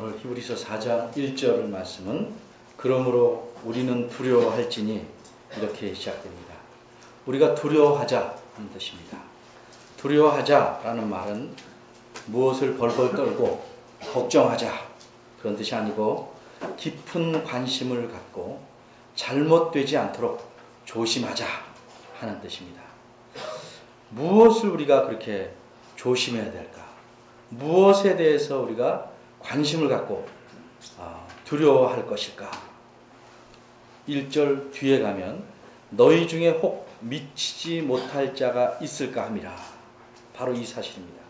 오늘 히브리서 4장 1절 말씀은 그러므로 우리는 두려워할지니 이렇게 시작됩니다. 우리가 두려워하자 하는 뜻입니다. 두려워하자라는 말은 무엇을 벌벌 떨고 걱정하자 그런 뜻이 아니고 깊은 관심을 갖고 잘못되지 않도록 조심하자 하는 뜻입니다. 무엇을 우리가 그렇게 조심해야 될까? 무엇에 대해서 우리가 관심을 갖고 두려워할 것일까? 1절 뒤에 가면 너희 중에 혹 미치지 못할 자가 있을까 함이라. 바로 이 사실입니다.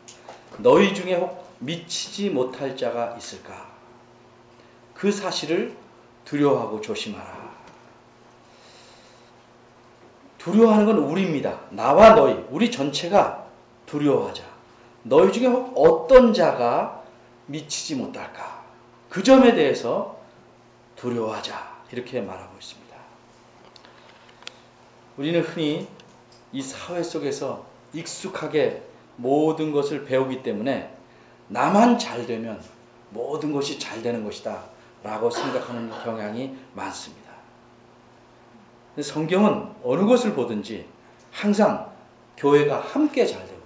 너희 중에 혹 미치지 못할 자가 있을까? 그 사실을 두려워하고 조심하라. 두려워하는 건 우리입니다. 나와 너희, 우리 전체가 두려워하자. 너희 중에 혹 어떤 자가 미치지 못할까? 그 점에 대해서 두려워하자. 이렇게 말하고 있습니다. 우리는 흔히 이 사회 속에서 익숙하게 모든 것을 배우기 때문에 나만 잘 되면 모든 것이 잘 되는 것이다 라고 생각하는 경향이 많습니다. 성경은 어느 것을 보든지 항상 교회가 함께 잘 되고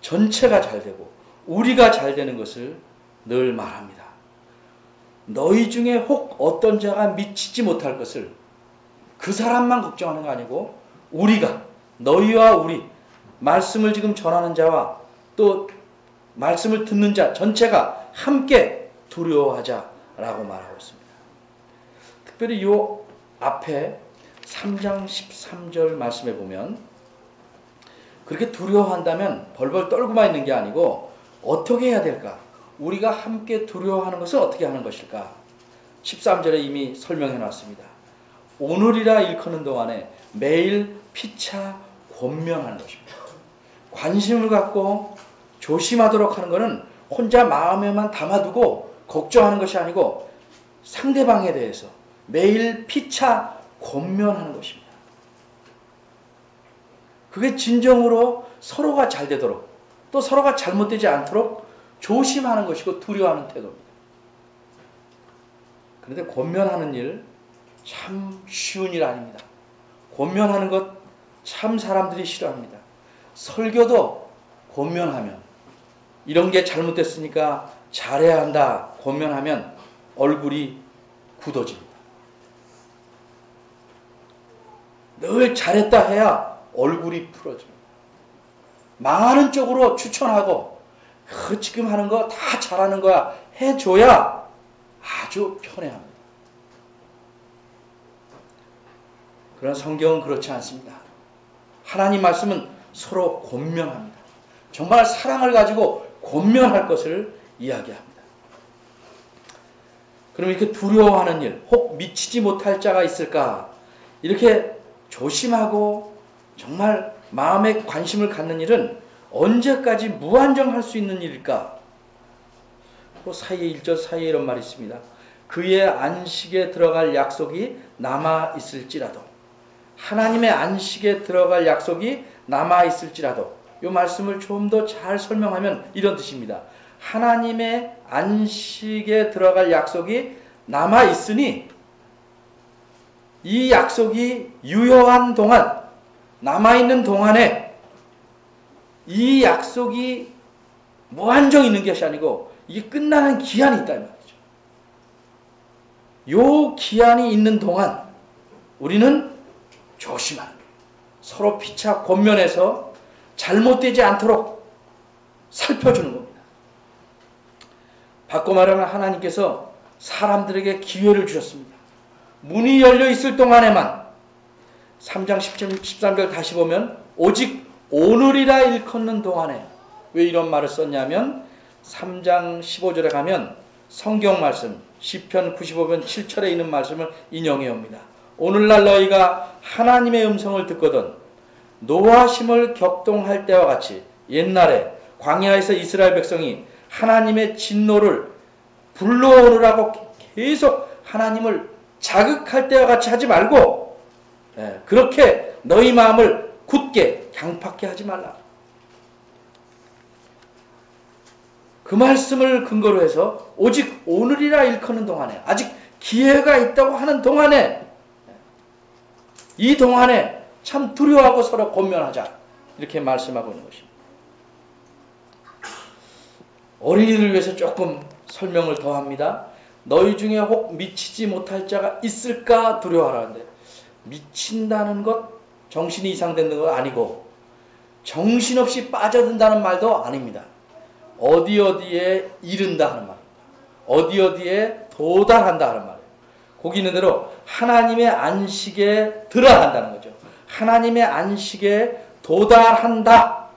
전체가 잘 되고 우리가 잘 되는 것을 늘 말합니다. 너희 중에 혹 어떤 자가 미치지 못할 것을 그 사람만 걱정하는 거 아니고 우리가, 너희와 우리, 말씀을 지금 전하는 자와 또 말씀을 듣는 자 전체가 함께 두려워하자라고 말하고 있습니다. 특별히 이 앞에 3장 13절 말씀에 보면 그렇게 두려워한다면 벌벌 떨고만 있는 게 아니고 어떻게 해야 될까? 우리가 함께 두려워하는 것은 어떻게 하는 것일까? 13절에 이미 설명해 놨습니다. 오늘이라 일컫는 동안에 매일 피차 권면하는 것입니다. 관심을 갖고 조심하도록 하는 것은 혼자 마음에만 담아두고 걱정하는 것이 아니고 상대방에 대해서 매일 피차 권면하는 것입니다. 그게 진정으로 서로가 잘 되도록 또 서로가 잘못되지 않도록 조심하는 것이고 두려워하는 태도입니다. 그런데 권면하는 일 참 쉬운 일 아닙니다. 권면하는 것 참 사람들이 싫어합니다. 설교도 권면하면 이런 게 잘못됐으니까 잘해야 한다 권면하면 얼굴이 굳어집니다. 늘 잘했다 해야 얼굴이 풀어집니다. 망하는 쪽으로 추천하고 그 지금 하는 거 다 잘하는 거야 해줘야 아주 편해합니다. 그러나 성경은 그렇지 않습니다. 하나님 말씀은 서로 권면합니다. 정말 사랑을 가지고 권면할 것을 이야기합니다. 그럼 이렇게 두려워하는 일, 혹 미치지 못할 자가 있을까? 이렇게 조심하고 정말 마음에 관심을 갖는 일은 언제까지 무한정할 수 있는 일일까? 그 사이에 1절 사이에 이런 말이 있습니다. 그의 안식에 들어갈 약속이 남아 있을지라도 하나님의 안식에 들어갈 약속이 남아 있을지라도 이 말씀을 좀 더 잘 설명하면 이런 뜻입니다. 하나님의 안식에 들어갈 약속이 남아 있으니 이 약속이 유효한 동안 남아있는 동안에 이 약속이 무한정 있는 것이 아니고 이게 끝나는 기한이 있다 이 말이죠. 요 기한이 있는 동안 우리는 조심하는 거예요. 서로 피차 권면해서 잘못되지 않도록 살펴주는 겁니다. 바꿔 말하면 하나님께서 사람들에게 기회를 주셨습니다. 문이 열려 있을 동안에만 3장 13절 다시 보면 오직 오늘이라 일컫는 동안에 왜 이런 말을 썼냐면 3장 15절에 가면 성경 말씀 시편 95편 7절에 있는 말씀을 인용해 옵니다. 오늘날 너희가 하나님의 음성을 듣거든 노하심을 격동할 때와 같이 옛날에 광야에서 이스라엘 백성이 하나님의 진노를 불러오르라고 계속 하나님을 자극할 때와 같이 하지 말고 그렇게 너희 마음을 굳게 강팍게 하지 말라. 그 말씀을 근거로 해서 오직 오늘이라 일컫는 동안에, 아직 기회가 있다고 하는 동안에, 이 동안에 참 두려워하고 서로 권면하자, 이렇게 말씀하고 있는 것입니다. 어린이를 위해서 조금 설명을 더합니다. 너희 중에 혹 미치지 못할 자가 있을까 두려워하라는데, 미친다는 것, 정신이 이상되는 건 아니고 정신없이 빠져든다는 말도 아닙니다. 어디에 이른다 하는 말입니다. 어디에 도달한다 하는 말이에요. 거기 있는 대로 하나님의 안식에 들어간다는 거죠. 하나님의 안식에 도달한다.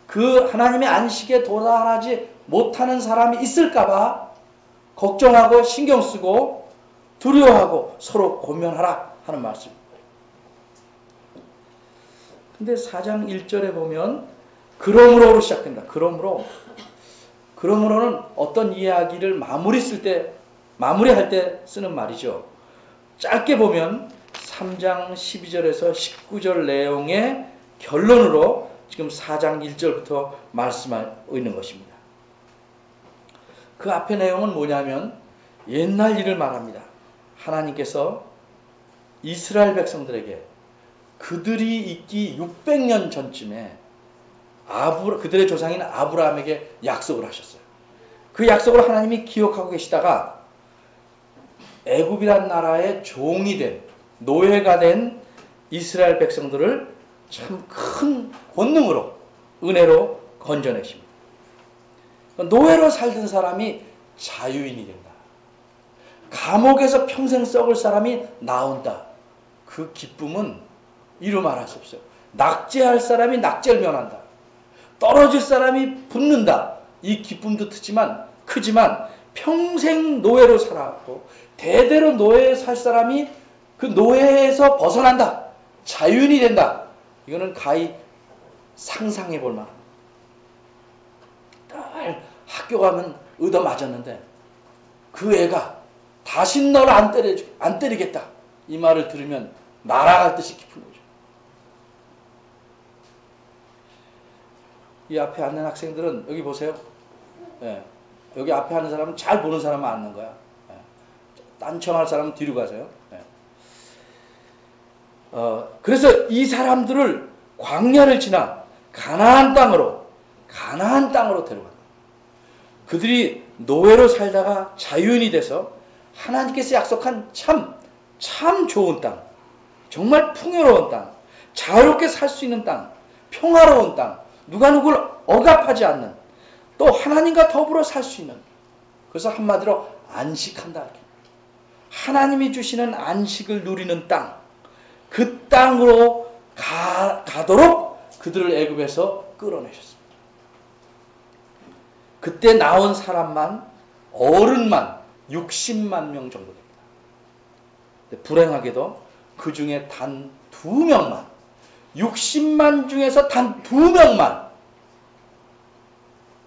그 하나님의 안식에 도달하지 못하는 사람이 있을까봐 걱정하고 신경쓰고 두려워하고 서로 고민하라 하는 말씀입니다. 근데 4장 1절에 보면 그러므로로 시작됩니다. 그러므로는 어떤 이야기를 마무리할 때 쓰는 말이죠. 짧게 보면 3장 12절에서 19절 내용의 결론으로 지금 4장 1절부터 말씀하고 있는 것입니다. 그 앞의 내용은 뭐냐면 옛날 일을 말합니다. 하나님께서 이스라엘 백성들에게 그들이 있기 600년 전쯤에 그들의 조상인 아브라함에게 약속을 하셨어요. 그 약속을 하나님이 기억하고 계시다가 애굽이란 나라의 종이 된, 노예가 된 이스라엘 백성들을 참 큰 권능으로, 은혜로 건져내십니다. 노예로 살던 사람이 자유인이 된다. 감옥에서 평생 썩을 사람이 나온다. 그 기쁨은 이루 말할 수 없어요. 낙제할 사람이 낙제를 면한다. 떨어질 사람이 붙는다. 이 기쁨도 크지만 평생 노예로 살아왔고 대대로 노예에 살 사람이 그 노예에서 벗어난다. 자유인이 된다. 이거는 가히 상상해 볼 만합니다. 늘 학교 가면 얻어맞았는데 그 애가 다신 너를 안 때리겠다. 이 말을 들으면 날아갈 듯이 기쁜 거죠. 이 앞에 앉는 학생들은 여기 보세요. 예, 여기 앞에 앉는 사람은 잘 보는 사람만 앉는 거야. 예, 딴청할 사람은 뒤로 가세요. 예. 그래서 이 사람들을 광야를 지나 가나안 땅으로 데려간다. 그들이 노예로 살다가 자유인이 돼서 하나님께서 약속한 참 좋은 땅, 정말 풍요로운 땅, 자유롭게 살 수 있는 땅, 평화로운 땅, 누가 누구를 억압하지 않는, 또 하나님과 더불어 살 수 있는, 그래서 한마디로 안식한다. 하나님이 주시는 안식을 누리는 땅, 그 땅으로 가도록 그들을 애굽에서 끌어내셨습니다. 그때 나온 사람만, 어른만 60만 명 정도 됩니다. 근데 불행하게도 그 중에 단 2명만, 60만 중에서 단 2명만,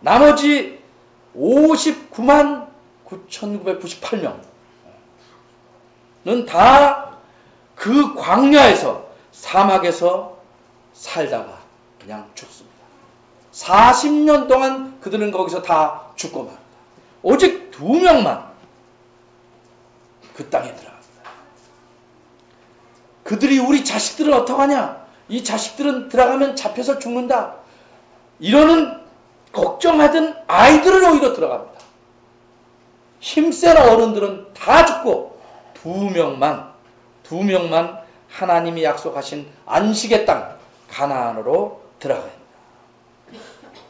나머지 59만 9,998명은 다 그 광야에서, 사막에서 살다가 그냥 죽습니다. 40년 동안 그들은 거기서 다 죽고 맙니다. 오직 2명만 그 땅에 들어갑니다. 그들이 우리 자식들은 어떡하냐? 이 자식들은 들어가면 잡혀서 죽는다. 이러는 걱정하던 아이들은 오히려 들어갑니다. 힘센 어른들은 다 죽고 2명만 하나님이 약속하신 안식의 땅 가나안으로 들어갑니다.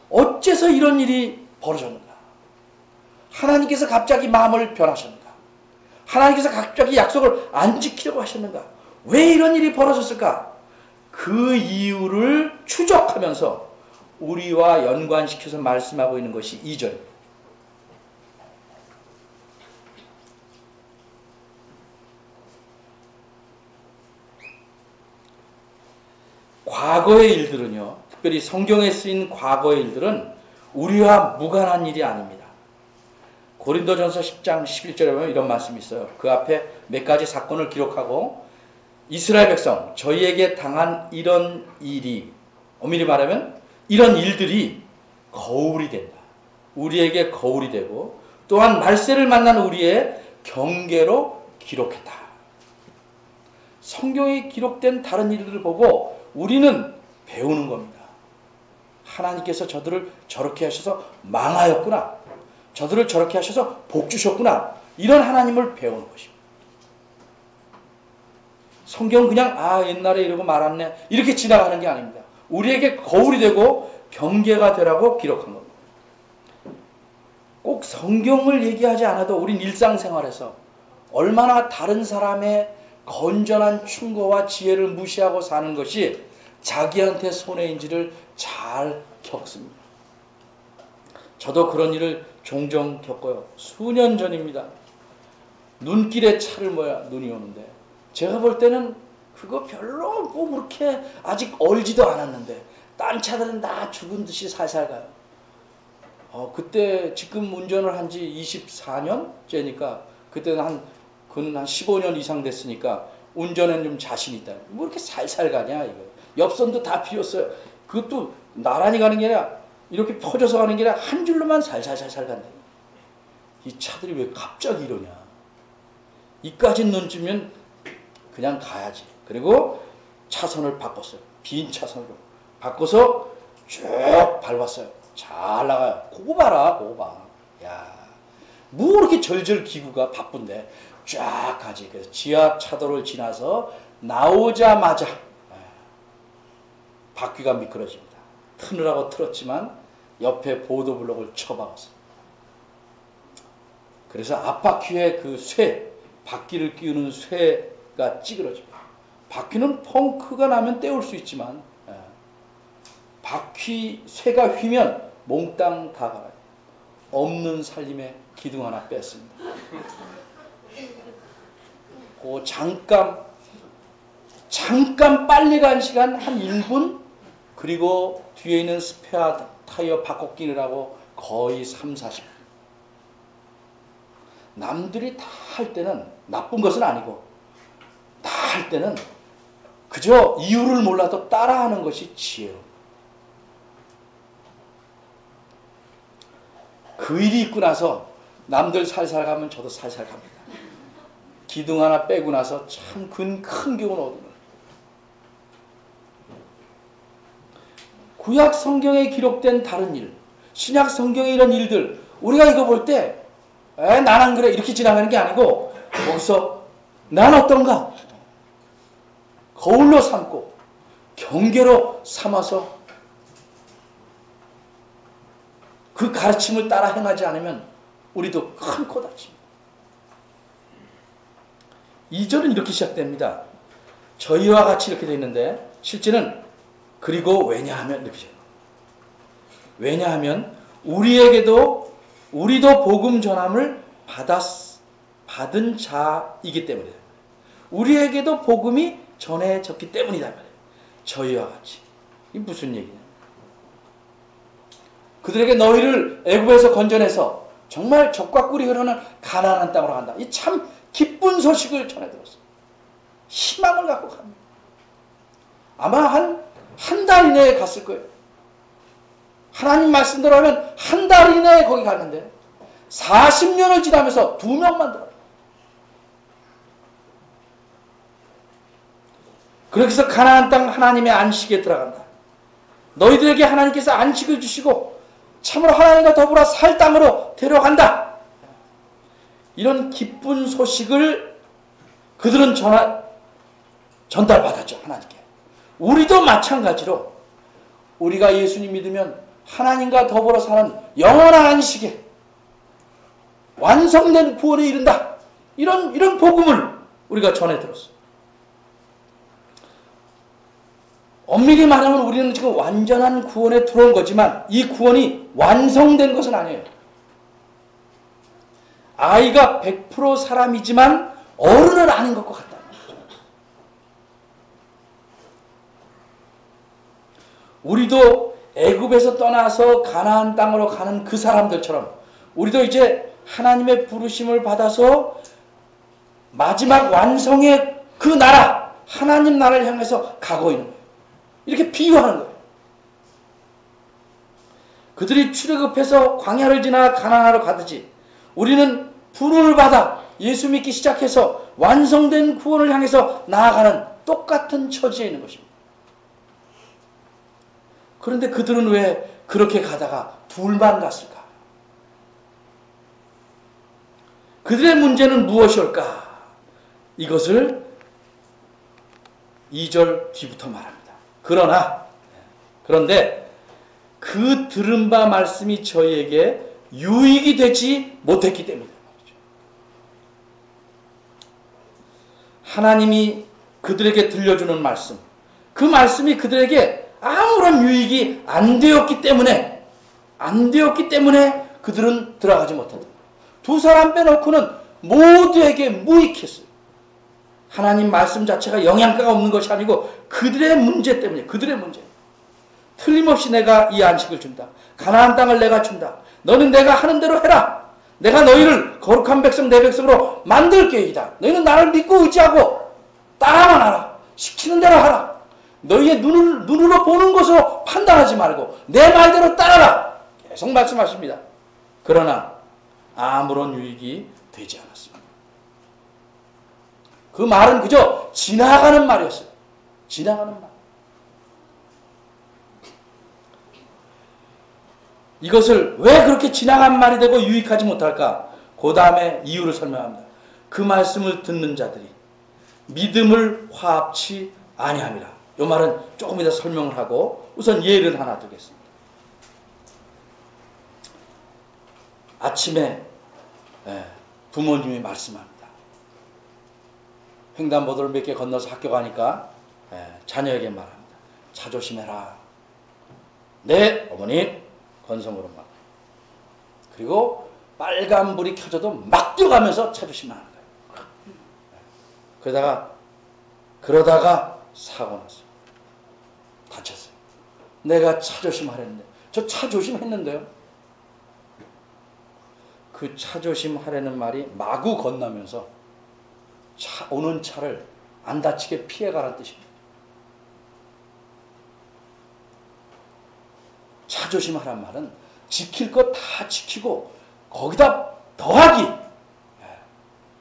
어째서 이런 일이 벌어졌는가? 하나님께서 갑자기 마음을 변하셨는가? 하나님께서 갑자기 약속을 안 지키려고 하셨는가? 왜 이런 일이 벌어졌을까? 그 이유를 추적하면서 우리와 연관시켜서 말씀하고 있는 것이 2절입니다. 과거의 일들은요, 특별히 성경에 쓰인 과거의 일들은 우리와 무관한 일이 아닙니다. 고린도전서 10장 11절에 보면 이런 말씀이 있어요. 그 앞에 몇 가지 사건을 기록하고 이스라엘 백성, 저희에게 당한 이런 일이, 엄밀히 말하면 이런 일들이 거울이 된다. 우리에게 거울이 되고 또한 말세를 만난 우리의 경계로 기록했다. 성경에 기록된 다른 일들을 보고 우리는 배우는 겁니다. 하나님께서 저들을 저렇게 하셔서 망하였구나. 저들을 저렇게 하셔서 복 주셨구나. 이런 하나님을 배우는 것입니다. 성경은 그냥 옛날에 이러고 말았네 이렇게 지나가는 게 아닙니다. 우리에게 거울이 되고 경계가 되라고 기록한 겁니다. 꼭 성경을 얘기하지 않아도 우린 일상생활에서 얼마나 다른 사람의 건전한 충고와 지혜를 무시하고 사는 것이 자기한테 손해인지를 잘 겪습니다. 저도 그런 일을 종종 겪어요. 수년 전입니다. 눈길에 차를 모야 눈이 오는데 제가 볼 때는 그거 별로 뭐 그렇게 아직 얼지도 않았는데 딴 차들은 다 죽은 듯이 살살 가요. 그때 지금 운전을 한 지 24년째니까 그때는 한 15년 이상 됐으니까 운전에는 좀 자신 있다. 뭐 이렇게 살살 가냐 이거. 옆선도 다 비었어요. 그것도 나란히 가는 게 아니라 이렇게 퍼져서 가는 게 아니라 한 줄로만 살살살살 간다. 이 차들이 왜 갑자기 이러냐. 이까진 눈쯤면 그냥 가야지. 그리고 차선을 바꿨어요. 빈 차선으로 바꿔서 쭉 밟았어요. 잘 나가요. 그거 봐라, 그거 봐. 야, 뭐 이렇게 절절 기구가 바쁜데 쫙 가지. 그래서 지하차도를 지나서 나오자마자 바퀴가 미끄러집니다. 트느라고 틀었지만 옆에 보도블록을 쳐박았어요. 그래서 앞바퀴에 그 바퀴를 끼우는 쇠가 찌그러집니다. 바퀴는 펑크가 나면 떼올 수 있지만 쇠가 휘면 몽땅 다 가요. 없는 살림에 기둥 하나 뺐습니다. 그 잠깐 빨리 간 시간 한 1분 그리고 뒤에 있는 스페어 타이어 바꿔 끼느라고 거의 3, 40분. 남들이 다 할 때는 나쁜 것은 아니고 다 할 때는 그저 이유를 몰라도 따라하는 것이 지혜로. 그 일이 있고 나서 남들 살살 가면 저도 살살 갑니다. 기둥 하나 빼고 나서 참 큰 교훈을 얻으면. 구약 성경에 기록된 다른 일, 신약 성경의 이런 일들, 우리가 이거 볼 때, 난 안 그래, 이렇게 지나가는 게 아니고, 거기서, 난 어떤가? 거울로 삼고, 경계로 삼아서, 그 가르침을 따라 행하지 않으면, 우리도 큰 코 다칩니다. 2절은 이렇게 시작됩니다. 저희와 같이 이렇게 되어 있는데, 실제는, 그리고 왜냐하면, 이렇게 시작합니다. 왜냐하면, 우리도 복음 전함을 받은 자이기 때문이다. 우리에게도 복음이 전해졌기 때문이다. 저희와 같이. 이게 무슨 얘기냐. 그들에게 너희를 애굽에서 건져내서 정말 젖과 꿀이 흐르는 가나안 땅으로 간다. 이 참 기쁜 소식을 전해들었어. 희망을 갖고 갑니다. 아마 한 달 이내에 갔을 거예요. 하나님 말씀대로 하면 한 달 이내에 거기 갔는데 40년을 지나면서 2명만 들어요. 그렇게 해서 가나안 땅 하나님의 안식에 들어간다. 너희들에게 하나님께서 안식을 주시고 참으로 하나님과 더불어 살 땅으로 데려간다. 이런 기쁜 소식을 그들은 전달받았죠. 하나님께. 우리도 마찬가지로 우리가 예수님 믿으면 하나님과 더불어 사는 영원한 안식에 완성된 구원에 이른다. 이런 복음을 우리가 전해 들었어요. 엄밀히 말하면 우리는 지금 완전한 구원에 들어온 거지만 이 구원이 완성된 것은 아니에요. 아이가 100% 사람이지만 어른은 아닌 것과 같다. 우리도 애굽에서 떠나서 가나안 땅으로 가는 그 사람들처럼 우리도 이제 하나님의 부르심을 받아서 마지막 완성의 그 나라, 하나님 나라를 향해서 가고 있는 거예요. 이렇게 비유하는 거예요. 그들이 출애굽해서 광야를 지나 가나안으로 가듯이 우리는 부름을 받아 예수 믿기 시작해서 완성된 구원을 향해서 나아가는 똑같은 처지에 있는 것입니다. 그런데 그들은 왜 그렇게 가다가 둘만 갔을까? 그들의 문제는 무엇일까? 이것을 2절 뒤부터 말합니다. 그런데 그 들은 바 말씀이 저희에게 유익이 되지 못했기 때문이다. 하나님이 그들에게 들려주는 말씀, 그 말씀이 그들에게 아무런 유익이 안 되었기 때문에 그들은 들어가지 못한다. 두 사람 빼놓고는 모두에게 무익했어요. 하나님 말씀 자체가 영양가가 없는 것이 아니고 그들의 문제 때문에, 그들의 문제. 틀림없이 내가 이 안식을 준다. 가나안 땅을 내가 준다. 너는 내가 하는 대로 해라. 내가 너희를 거룩한 백성 내 백성으로 만들 계획이다. 너희는 나를 믿고 의지하고 따라만 하라. 시키는 대로 하라. 너희의 눈으로 보는 것으로 판단하지 말고 내 말대로 따라라. 계속 말씀하십니다. 그러나 아무런 유익이 되지 않았습니다. 그 말은 그저 지나가는 말이었어요. 지나가는 말. 이것을 왜 그렇게 지나간 말이 되고 유익하지 못할까? 그 다음에 이유를 설명합니다. 그 말씀을 듣는 자들이 믿음을 화합치 아니함이라. 이 말은 조금 이따 설명을 하고 우선 예를 하나 두겠습니다. 아침에 부모님이 말씀합니다. 횡단보도를 몇 개 건너서 학교 가니까 자녀에게 말합니다. 차 조심해라. 네, 어머니. 건성으로 막. 그리고 빨간불이 켜져도 막 뛰어가면서 차 조심하는 거예요. 그러다가 사고 났어요. 다쳤어요. 내가 차 조심하랬는데. 저 차 조심했는데요. 그 차 조심하라는 말이 마구 건너면서 오는 차를 안 다치게 피해가라는 뜻입니다. 차 조심하란 말은 지킬 것 다 지키고 거기다 더하기.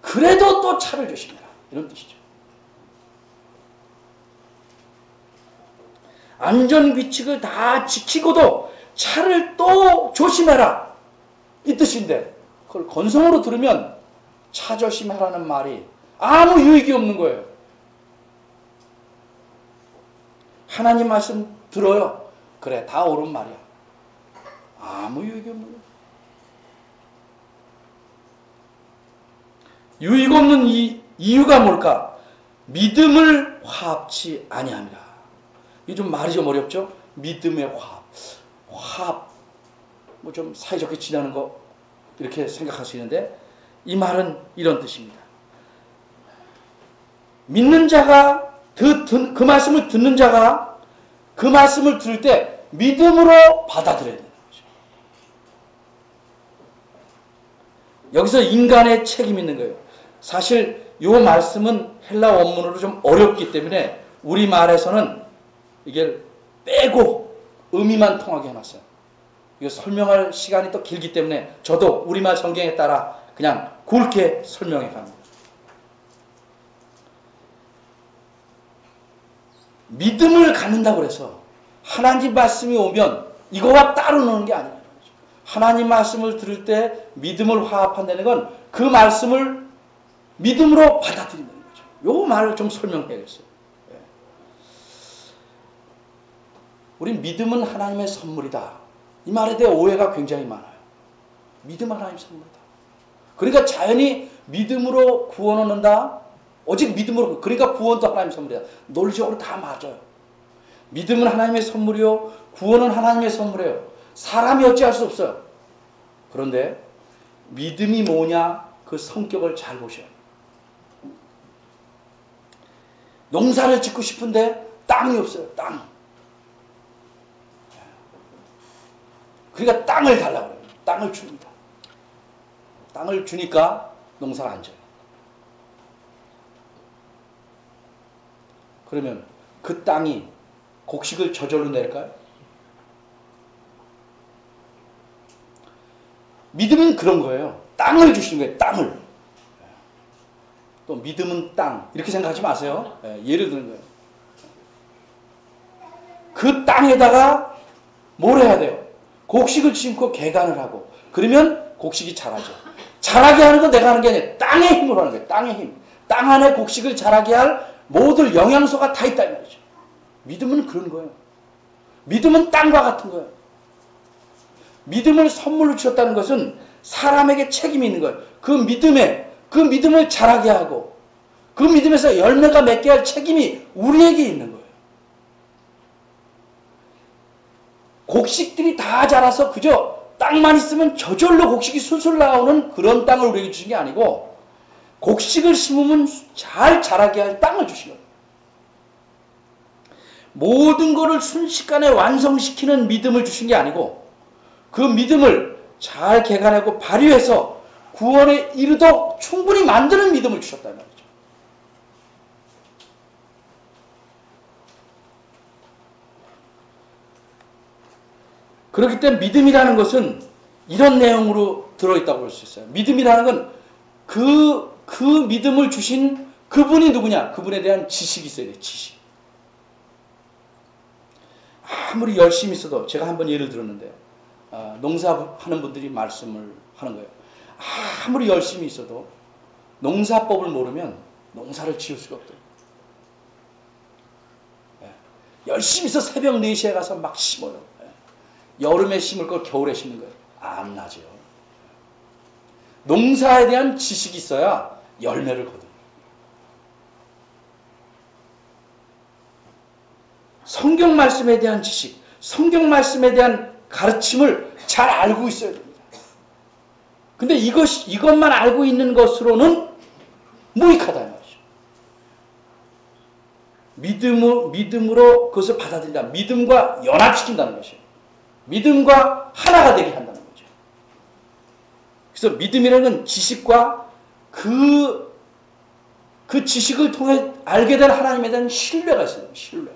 그래도 또 차를 조심해라. 이런 뜻이죠. 안전규칙을 다 지키고도 차를 또 조심해라. 이 뜻인데 그걸 건성으로 들으면 차 조심하라는 말이 아무 유익이 없는 거예요. 하나님 말씀 들어요. 그래, 다 옳은 말이야. 아무 유익이 없는 거예요. 유익 없는 이유가 뭘까? 믿음을 화합치 아니함이라. 이게 좀 말이 좀 어렵죠? 믿음의 화합. 뭐 좀 사이좋게 지나는 거 이렇게 생각할 수 있는데 이 말은 이런 뜻입니다. 믿는 자가 그 말씀을 듣는 자가 그 말씀을 들을 때 믿음으로 받아들여야 되는 거죠. 여기서 인간의 책임이 있는 거예요. 사실 이 말씀은 헬라 원문으로 좀 어렵기 때문에 우리말에서는 이게 빼고 의미만 통하게 해놨어요. 이거 설명할 시간이 또 길기 때문에 저도 우리말 성경에 따라 그냥 굵게 설명해 갑니다. 믿음을 갖는다고 해서 하나님 말씀이 오면 이거와 따로 노는 게 아니에요. 하나님 말씀을 들을 때 믿음을 화합한다는 건 그 말씀을 믿음으로 받아들인다는 거죠. 요 말을 좀 설명해야겠어요. 우리 믿음은 하나님의 선물이다. 이 말에 대해 오해가 굉장히 많아요. 믿음은 하나님의 선물이다. 그러니까 자연히 믿음으로 구원 얻는다. 오직 믿음으로, 그러니까 구원도 하나님의 선물이다. 논리적으로 다 맞아요. 믿음은 하나님의 선물이요. 구원은 하나님의 선물이에요. 사람이 어찌할 수 없어요. 그런데 믿음이 뭐냐? 그 성격을 잘 보셔요. 농사를 짓고 싶은데 땅이 없어요. 땅. 그러니까 땅을 달라고 해요. 땅을 줍니다. 땅을 주니까 농사를 안 져요. 그러면 그 땅이 곡식을 저절로 낼까요? 믿음은 그런 거예요. 땅을 주시는 거예요. 땅을. 또 믿음은 땅. 이렇게 생각하지 마세요. 예를 드는 거예요. 그 땅에다가 뭘 해야 돼요? 곡식을 심고 개간을 하고 그러면 곡식이 자라죠. 자라게 하는 건 내가 하는 게 아니라 땅의 힘으로 하는 거예요. 땅의 힘. 땅 안에 곡식을 자라게 할 모든 영양소가 다 있다 이 말이죠. 믿음은 그런 거예요. 믿음은 땅과 같은 거예요. 믿음을 선물로 주셨다는 것은 사람에게 책임이 있는 거예요. 그 믿음을 자라게 하고 그 믿음에서 열매가 맺게 할 책임이 우리에게 있는 거예요. 곡식들이 다 자라서 그저 땅만 있으면 저절로 곡식이 술술 나오는 그런 땅을 우리에게 주신 게 아니고 곡식을 심으면 잘 자라게 할 땅을 주신 거예요. 모든 것을 순식간에 완성시키는 믿음을 주신 게 아니고 그 믿음을 잘 개간하고 발휘해서 구원에 이르도록 충분히 만드는 믿음을 주셨다는 말이죠. 그렇기 때문에 믿음이라는 것은 이런 내용으로 들어있다고 볼 수 있어요. 믿음이라는 건 그 믿음을 주신 그분이 누구냐? 그분에 대한 지식이 있어야 돼요. 지식. 아무리 열심히 있어도 제가 한번 예를 들었는데요. 농사하는 분들이 말씀을 하는 거예요. 아무리 열심히 있어도 농사법을 모르면 농사를 지을 수가 없대요. 열심히 있어 새벽 4시에 가서 막 심어요. 여름에 심을 걸 겨울에 심는 거예요. 안 나죠. 농사에 대한 지식이 있어야 열매를 거둬요. 성경 말씀에 대한 지식, 성경 말씀에 대한 가르침을 잘 알고 있어야 됩니다. 근데 이것만 알고 있는 것으로는 무익하다 이 말이죠. 믿음으로 그것을 받아들인다. 믿음과 연합시킨다는 것이에요. 믿음과 하나가 되게 한다는 거죠. 그래서 믿음이라는 건 지식과 그 지식을 통해 알게 된 하나님에 대한 신뢰가 있어요. 신뢰.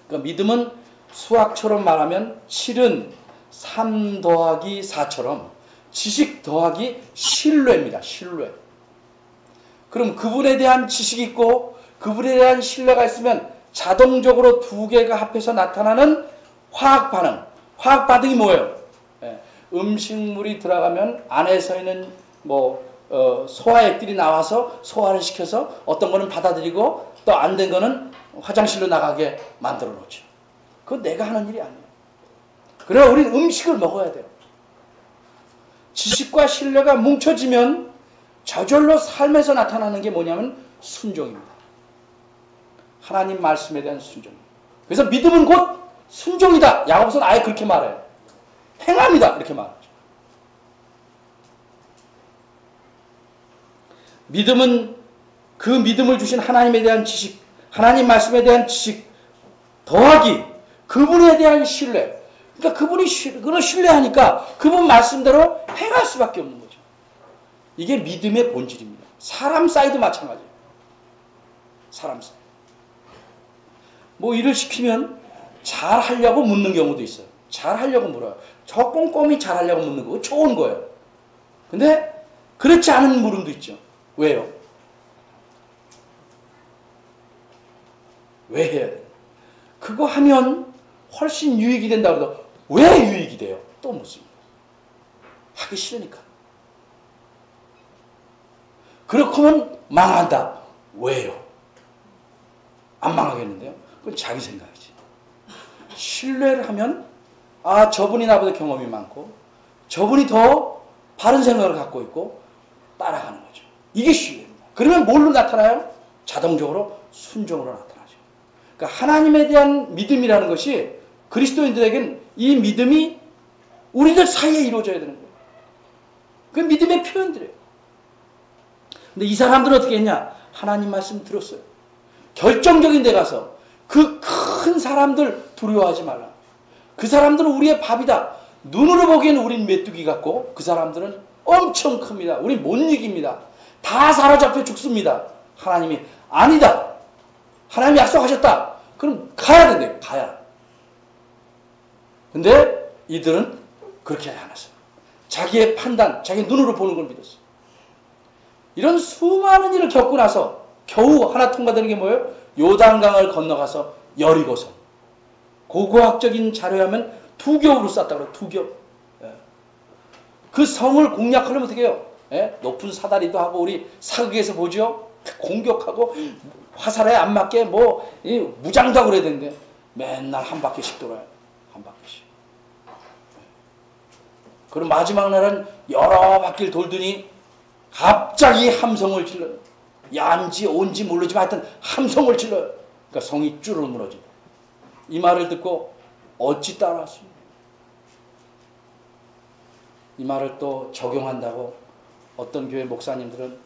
그러니까 믿음은 수학처럼 말하면 7은 3 더하기 4처럼 지식 더하기 신뢰입니다. 신뢰. 그럼 그분에 대한 지식이 있고 그분에 대한 신뢰가 있으면 자동적으로 두 개가 합해서 나타나는 화학 반응. 화학 반응이 뭐예요? 음식물이 들어가면 안에서 있는 소화액들이 나와서 소화를 시켜서 어떤 거는 받아들이고 또 안 된 거는 화장실로 나가게 만들어 놓죠. 그건 내가 하는 일이 아니에요. 그러나 우리는 음식을 먹어야 돼요. 지식과 신뢰가 뭉쳐지면 저절로 삶에서 나타나는 게 뭐냐면 순종입니다. 하나님 말씀에 대한 순종. 그래서 믿음은 곧 순종이다. 야고보서는 아예 그렇게 말해요. 행함이다. 이렇게 말하죠. 믿음은 그 믿음을 주신 하나님에 대한 지식, 하나님 말씀에 대한 지식 더하기 그분에 대한 신뢰. 그러니까 그분을 신뢰하니까 그분 말씀대로 행할 수밖에 없는 거죠. 이게 믿음의 본질입니다. 사람 사이도 마찬가지예요. 사람 사이. 일을 시키면 잘 하려고 묻는 경우도 있어요. 잘 하려고 물어요. 저 꼼꼼히 잘 하려고 묻는 거 좋은 거예요. 근데 그렇지 않은 물음도 있죠. 왜요? 왜 해야 돼요? 그거 하면 훨씬 유익이 된다고 해도 왜 유익이 돼요? 또 묻습니다. 하기 싫으니까. 그렇게 하면 망한다. 왜요? 안 망하겠는데요? 그건 자기 생각이지. 신뢰를 하면 저분이 나보다 경험이 많고 저분이 더 바른 생각을 갖고 있고 따라가는 거죠. 이게 신뢰입니다. 그러면 뭘로 나타나요? 자동적으로 순종으로 나타나죠. 그러니까 하나님에 대한 믿음이라는 것이 그리스도인들에게는 이 믿음이 우리들 사이에 이루어져야 되는 거예요. 그 믿음의 표현들이에요. 근데 이 사람들은 어떻게 했냐? 하나님 말씀 들었어요. 결정적인 데 가서 그 큰 사람들 두려워하지 말라. 그 사람들은 우리의 밥이다. 눈으로 보기에는 우린 메뚜기 같고 그 사람들은 엄청 큽니다. 우린 못 이깁니다. 다 사로잡혀 죽습니다. 하나님이 아니다. 하나님이 약속하셨다. 그럼 가야 된대. 가야. 근데 이들은 그렇게 하지 않았어요. 자기의 판단, 자기 눈으로 보는 걸 믿었어요. 이런 수많은 일을 겪고 나서 겨우 하나 통과되는 게 뭐예요? 요단강을 건너가서 여리고성. 고고학적인 자료에 하면 2겹으로 쌌다고 그래요. 2겹. 예. 그 성을 공략하려면 어떻게 해요? 예? 높은 사다리도 하고 우리 사극에서 보죠? 공격하고 화살에 안 맞게 무장도 하고 그래야 되는데 맨날 한 바퀴씩 돌아요. 한 바퀴씩. 그리고 마지막 날은 여러 바퀴를 돌더니 갑자기 함성을 질러요. 야인지 온지 모르지만 하여튼 함성을 질러요. 그러니까 성이 쭈르르 무너져요. 이 말을 듣고 어찌 따라왔습니까? 이 말을 또 적용한다고 어떤 교회 목사님들은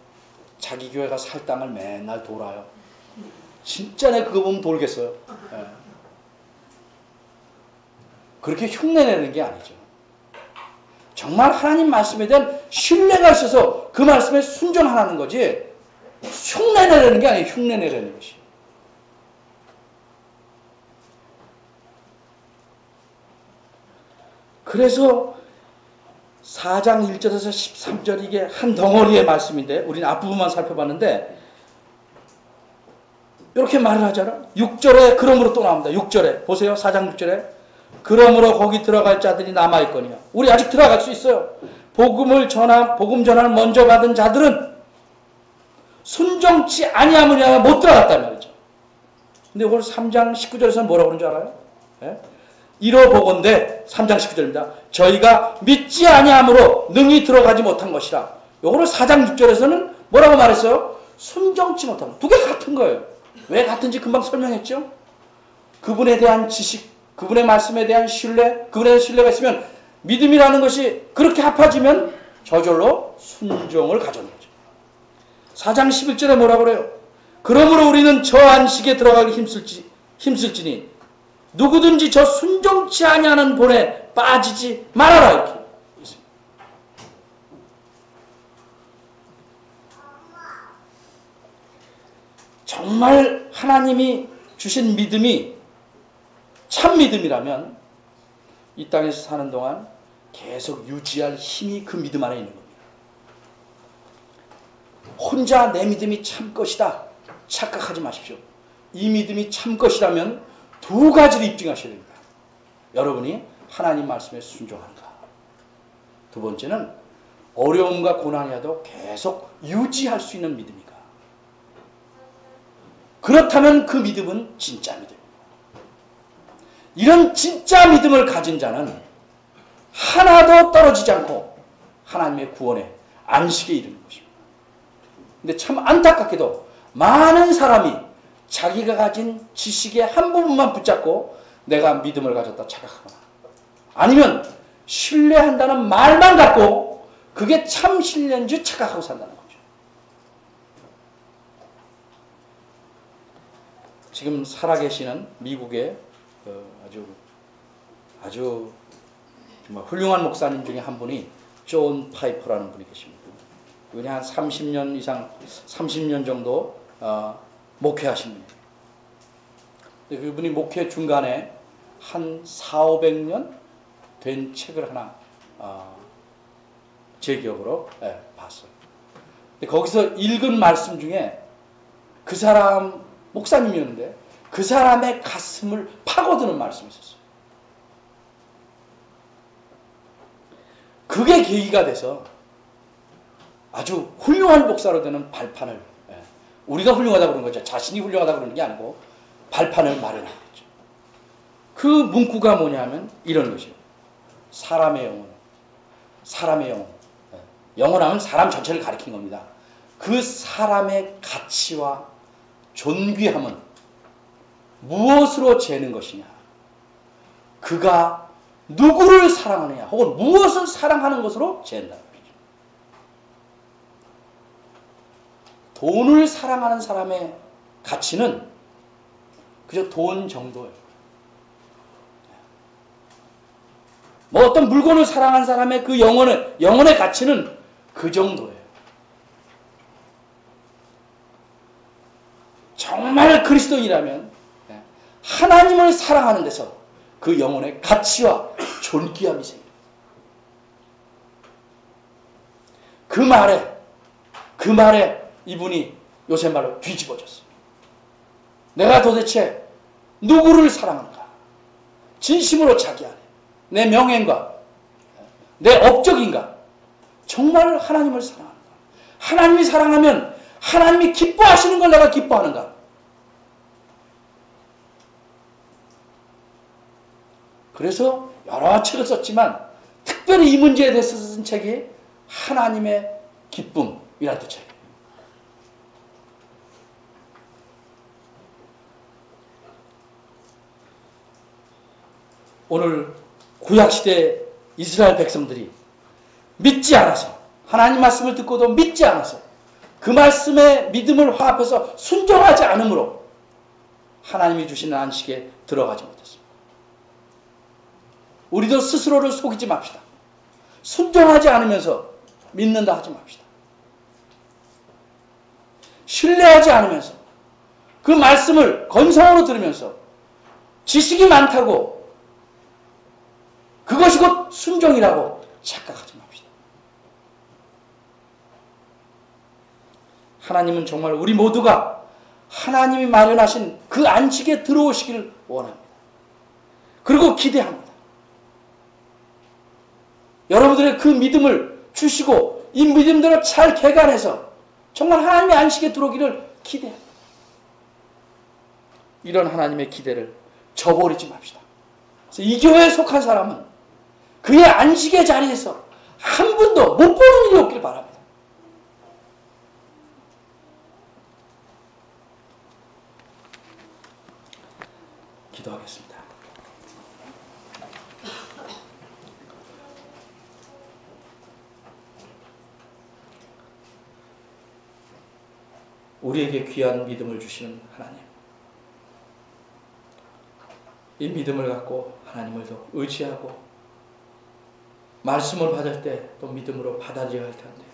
자기 교회가 살 땅을 맨날 돌아요. 진짜 내 그거 보면 돌겠어요. 예. 그렇게 흉내내는 게 아니죠. 정말 하나님 말씀에 대한 신뢰가 있어서 그 말씀에 순종하는 거지 흉내내려는 게 아니에요. 흉내내려는 것이. 그래서 4장 1절에서 13절 이게 한 덩어리의 말씀인데 우리는 앞부분만 살펴봤는데 이렇게 말을 하잖아. 6절에 그러므로 또 나옵니다. 6절에 보세요. 4장 6절에 그러므로 거기 들어갈 자들이 남아있거니와 우리 아직 들어갈 수 있어요. 복음 전환을 먼저 받은 자들은 순종치 아니하느냐 못 들어갔단 말이죠. 근데 오늘 3장 19절에서는 뭐라고 그러는 줄 알아요? 예? 이러보건대 3장 19절입니다. 저희가 믿지 아니함으로 능히 들어가지 못한 것이라. 요거를 4장 6절에서는 뭐라고 말했어요? 순종치 못함. 두 개 같은 거예요. 왜 같은지 금방 설명했죠? 그분에 대한 지식, 그분의 말씀에 대한 신뢰, 그분에 대한 신뢰가 있으면 믿음이라는 것이 그렇게 합해지면 저절로 순종을 가져오는 거죠. 4장 11절에 뭐라고 그래요? 그러므로 우리는 저 안식에 들어가기 힘쓸지니 누구든지 저 순종치 아니하는 본에 빠지지 말아라 이렇게. 정말 하나님이 주신 믿음이 참 믿음이라면 이 땅에서 사는 동안 계속 유지할 힘이 그 믿음 안에 있는 겁니다. 혼자 내 믿음이 참 것이다 착각하지 마십시오. 이 믿음이 참 것이라면 두 가지를 입증하셔야 됩니다. 여러분이 하나님 말씀에 순종한가. 두 번째는 어려움과 고난이 와도 계속 유지할 수 있는 믿음인가. 그렇다면 그 믿음은 진짜 믿음입니다. 이런 진짜 믿음을 가진 자는 하나도 떨어지지 않고 하나님의 구원에 안식에 이르는 것입니다. 근데 참 안타깝게도 많은 사람이 자기가 가진 지식의 한 부분만 붙잡고 내가 믿음을 가졌다 착각하거나 아니면 신뢰한다는 말만 갖고 그게 참 신뢰인 줄 착각하고 산다는 거죠. 지금 살아계시는 미국의 아주 정말 훌륭한 목사님 중에 한 분이 존 파이퍼라는 분이 계십니다. 그분이 한 30년 이상, 30년 정도 목회하신 분이에요. 그분이 목회 중간에 한 400~500년 된 책을 하나 제 기억으로 봤어요. 거기서 읽은 말씀 중에 그 사람 목사님이었는데 그 사람의 가슴을 파고드는 말씀이 있었어요. 그게 계기가 돼서 아주 훌륭한 목사로 되는 발판을 우리가 훌륭하다고 그러는 거죠. 자신이 훌륭하다고 그러는 게 아니고 발판을 마련한 거죠. 그 문구가 뭐냐면 이런 것이에요. 사람의 영혼. 영혼하면 사람 전체를 가리킨 겁니다. 그 사람의 가치와 존귀함은 무엇으로 재는 것이냐. 그가 누구를 사랑하느냐 혹은 무엇을 사랑하는 것으로 재는다는 거죠. 돈을 사랑하는 사람의 가치는 그저 돈 정도예요. 뭐 어떤 물건을 사랑하는 사람의 그 영혼의 가치는 그 정도예요. 정말 그리스도인이라면 하나님을 사랑하는 데서 그 영혼의 가치와 존귀함이 생깁니다. 그 말에 이분이 요새 말로 뒤집어졌어요. 내가 도대체 누구를 사랑하는가? 진심으로 자기 안에 내 명예인가? 내 업적인가? 정말 하나님을 사랑하는가? 하나님이 사랑하면 하나님이 기뻐하시는 걸 내가 기뻐하는가? 그래서 여러 책을 썼지만 특별히 이 문제에 대해서 쓴 책이 하나님의 기쁨이라는 책이에요. 오늘 구약시대 이스라엘 백성들이 믿지 않아서 하나님 말씀을 듣고도 믿지 않아서 그 말씀에 믿음을 화합해서 순종하지 않으므로 하나님이 주시는 안식에 들어가지 못했습니다. 우리도 스스로를 속이지 맙시다. 순종하지 않으면서 믿는다 하지 맙시다. 신뢰하지 않으면서 그 말씀을 건성으로 들으면서 지식이 많다고 그것이 곧 순종이라고 착각하지 맙시다. 하나님은 정말 우리 모두가 하나님이 마련하신 그 안식에 들어오시기를 원합니다. 그리고 기대합니다. 여러분들의 그 믿음을 주시고 이 믿음대로 잘 개간해서 정말 하나님의 안식에 들어오기를 기대합니다. 이런 하나님의 기대를 저버리지 맙시다. 그래서 이 교회에 속한 사람은 그의 안식의 자리에서 한 분도 못 보는 일이 없길 바랍니다. 기도하겠습니다. 우리에게 귀한 믿음을 주시는 하나님, 이 믿음을 갖고 하나님을 더 의지하고 말씀을 받을 때 또 믿음으로 받아들여야 할 텐데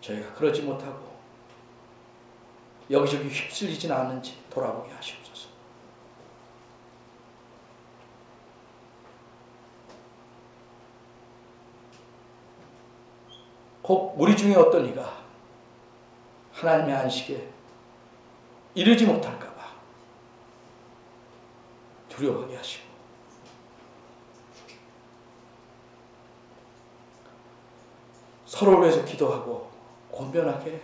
저희가 그러지 못하고 여기저기 휩쓸리진 않는지 돌아보게 하시옵소서. 혹 우리 중에 어떤 이가 하나님의 안식에 이르지 못할까 봐 두려워하게 하시고 서로를 위해서 기도하고 권변하게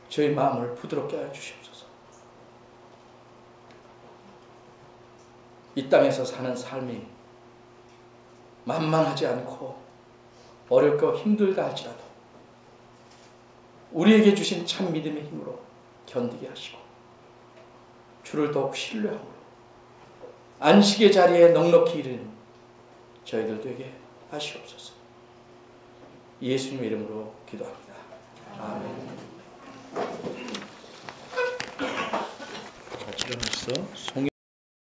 저희 마음을 부드럽게 하여 주시옵소서. 이 땅에서 사는 삶이 만만하지 않고 어렵고 힘들다 할지라도 우리에게 주신 참 믿음의 힘으로 견디게 하시고 주를 더욱 신뢰하고 안식의 자리에 넉넉히 이르는 저희들 되게 하시옵소서. 예수님 이름으로 기도합니다. 아멘. 같이 일어나서